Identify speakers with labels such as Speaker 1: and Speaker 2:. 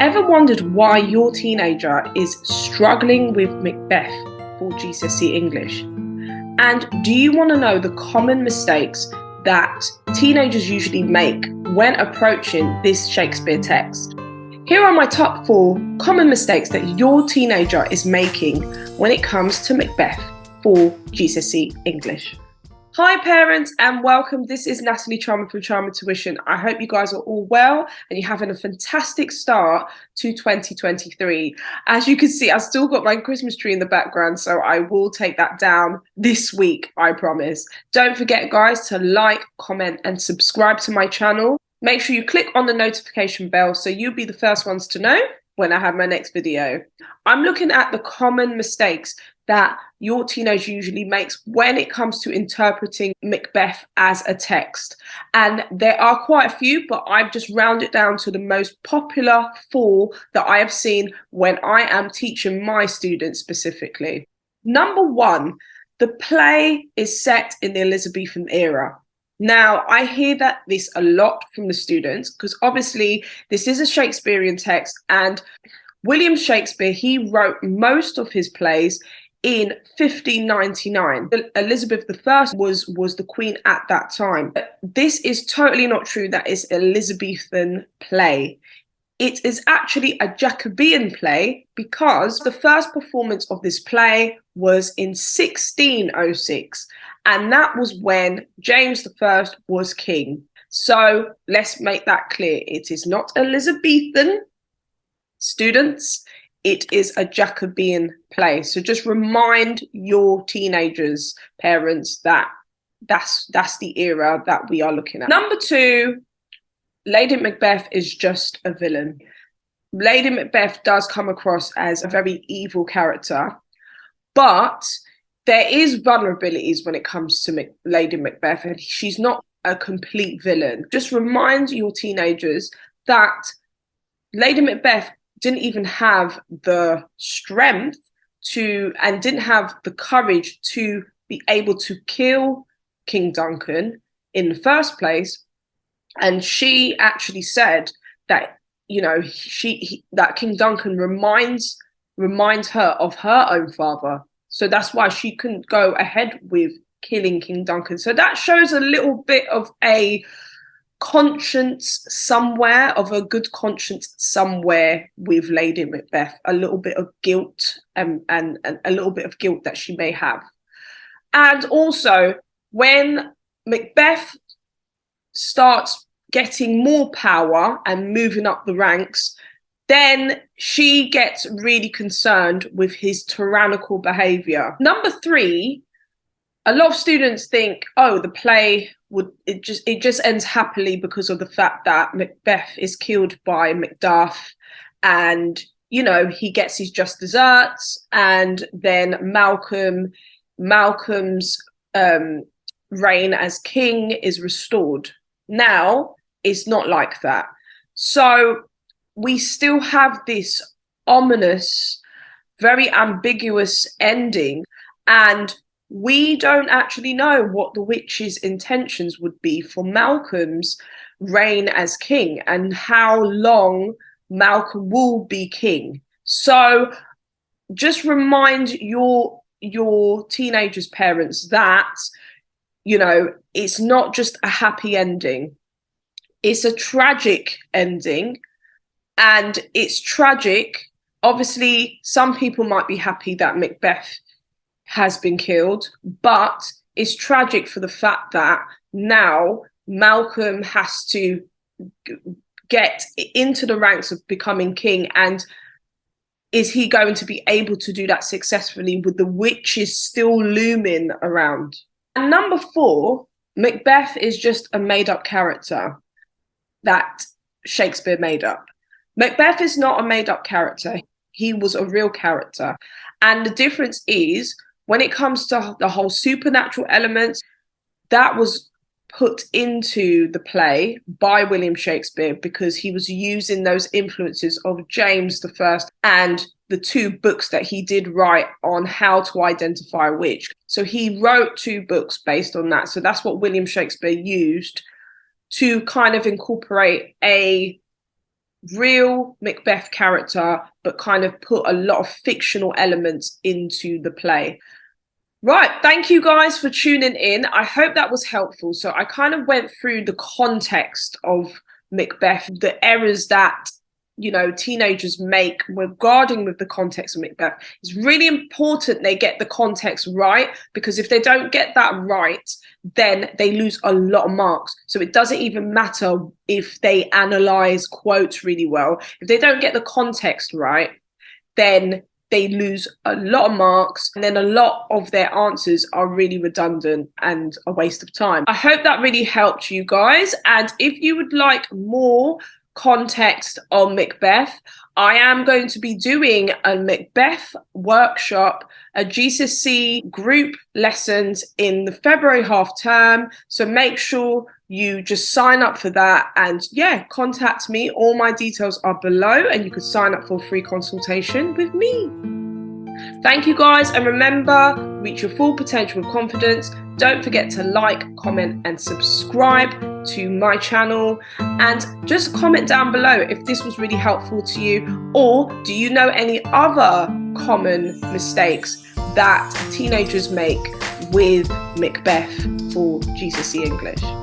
Speaker 1: Ever wondered why your teenager is struggling with Macbeth for GCSE English? And do you want to know the common mistakes that teenagers usually make when approaching this Shakespeare text? Here are my top 4 common mistakes that your teenager is making when it comes to Macbeth for GCSE English. Hi parents and welcome. This is Natalie Chama from Chama Tuition. I hope you guys are all well and you're having a fantastic start to 2023. As you can see, I've still got my Christmas tree in the background, so I will take that down this week, I promise. Don't forget guys to like, comment and subscribe to my channel. Make sure you click on the notification bell so you'll be the first ones to know when I have my next video. I'm looking at the common mistakes that your teenager usually makes when it comes to interpreting Macbeth as a text. And there are quite a few, but I've just rounded down to the most popular 4 that I have seen when I am teaching my students specifically. Number 1, the play is set in the Elizabethan era. Now, I hear this a lot from the students because obviously this is a Shakespearean text, and William Shakespeare, he wrote most of his plays in 1599. Elizabeth I was the queen at that time. But this is totally not true. That is Elizabethan play. It is actually a Jacobean play because the first performance of this play was in 1606. And that was when James I was king. So let's make that clear. It is not Elizabethan, students. It is a Jacobean play. So just remind your teenagers, parents, that that's the era that we are looking at. Number 2, Lady Macbeth is just a villain. Lady Macbeth does come across as a very evil character, but there is vulnerabilities when it comes to Lady Macbeth, and she's not a complete villain. Just remind your teenagers that Lady Macbeth didn't even have the strength and didn't have the courage to be able to kill King Duncan in the first place. And she actually said that, you know, that King Duncan reminds her of her own father. So that's why she couldn't go ahead with killing King Duncan. So that shows a little bit of a conscience somewhere, of a good conscience somewhere with Lady Macbeth, a little bit of guilt and a little bit of guilt that she may have. And also when Macbeth starts getting more power and moving up the ranks, then she gets really concerned with his tyrannical behavior. Number 3, a lot of students think, oh, the play it just ends happily because of the fact that Macbeth is killed by Macduff, and you know, he gets his just desserts, and then Malcolm's reign as king is restored. Now it's not like that. So we still have this ominous, very ambiguous ending, and we don't actually know what the witch's intentions would be for Malcolm's reign as king and how long Malcolm will be king. So just remind your teenagers' parents that, you know, it's not just a happy ending. It's a tragic ending, and it's tragic. Obviously, some people might be happy that Macbeth has been killed, but it's tragic for the fact that now Malcolm has to get into the ranks of becoming king, and is he going to be able to do that successfully with the witches still looming around? And number 4, Macbeth is just a made-up character that Shakespeare made up. Macbeth is not a made-up character. He was a real character. And the difference is, when it comes to the whole supernatural elements, that was put into the play by William Shakespeare because he was using those influences of James I and the 2 books that he did write on how to identify a witch. So he wrote 2 books based on that. So that's what William Shakespeare used to kind of incorporate a real Macbeth character, but kind of put a lot of fictional elements into the play. Right, thank you guys for tuning in. I hope that was helpful. So I kind of went through the context of Macbeth, the errors that, teenagers make regarding with the context of Macbeth. It's really important they get the context right, because if they don't get that right, then they lose a lot of marks. So it doesn't even matter if they analyze quotes really well. If they don't get the context right, then they lose a lot of marks, and then a lot of their answers are really redundant and a waste of time. I hope that really helped you guys. And if you would like more context on Macbeth, I am going to be doing a Macbeth workshop, a GCSE group lessons in the February half term. So make sure you just sign up for that, and contact me. All my details are below, and you can sign up for a free consultation with me. Thank you guys, and remember, reach your full potential with confidence. Don't forget to like, comment and subscribe to my channel, and just comment down below if this was really helpful to you, or do you know any other common mistakes that teenagers make with Macbeth for GCSE English?